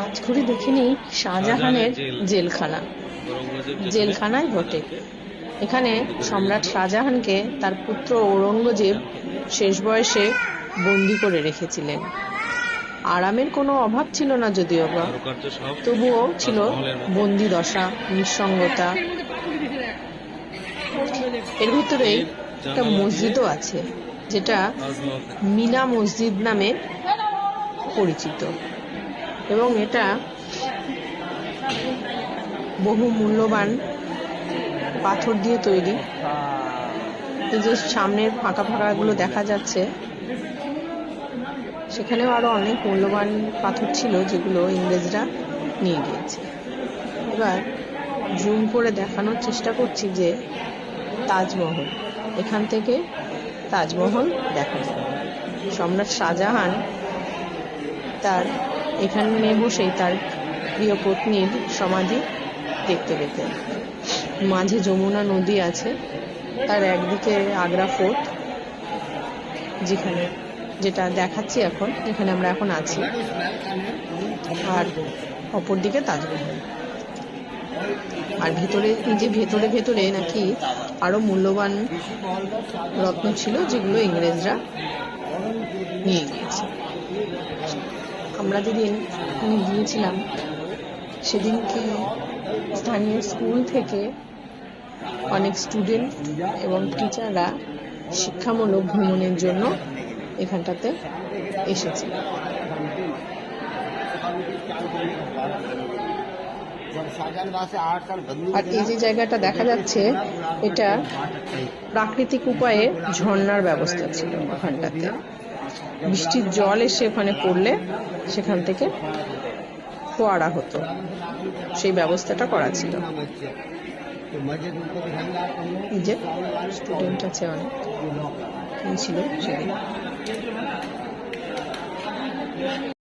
আজ করে দেখিনি শাহজাহানের জেলখানা, জেলখানায় বটে। এখানে সম্রাট শাহজাহানকে তার পুত্র ঔরঙ্গজেব শেষ বয়সে বন্দি করে রেখেছিলেন। আরামের কোনো অভাব ছিল না যদিও বা, তবুও ছিল বন্দি দশা, নিঃসঙ্গতা। এর ভিতরেই একটা মসজিদও আছে, যেটা মিনা মসজিদ নামে পরিচিত, এবং এটা বহু মূল্যবান পাথর দিয়ে তৈরি। এই যে সামনের ফাঁকা ফাঁকা গুলো দেখা যাচ্ছে, সেখানেও আরো অনেক মূল্যবান পাথর ছিল যেগুলো ইংরেজরা নিয়ে গিয়েছে। এবার জুম করে দেখানোর চেষ্টা করছি যে তাজমহল, এখান থেকে তাজমহল দেখা যায়। সম্রাট শাহজাহান তার এখানে বসেই তার প্রিয় পত্নীর সমাধি দেখতে পেতেন। মাঝে যমুনা নদী আছে, তার একদিকে আগ্রা ফোর্ট, যেটা দেখাচ্ছি এখন, এখানে আমরা এখন আছি, আর অপরদিকে তাজমহল। আর ভেতরে ভেতরে নাকি আরো মূল্যবান রত্ন ছিল যেগুলো ইংরেজরা নিয়ে গিয়েছে। আমরা যেদিন গিয়েছিলাম সেদিনকে স্থানীয় স্কুল থেকে অনেক স্টুডেন্ট এবং টিচাররা শিক্ষামূলক ভ্রমণের জন্য এখানটাতে এসেছে। আর এই যে জায়গাটা দেখা যাচ্ছে, এটা প্রাকৃতিক উপায়ে ঝর্ণার ব্যবস্থা ছিল ওখানটাতে। বৃষ্টির জল এসে ওখানে পড়লে সেখান থেকে ফোয়ারা হতো, সেই ব্যবস্থাটা করা ছিল। এই যে স্টুডেন্ট আছে অনেক, ছিল সেদিন।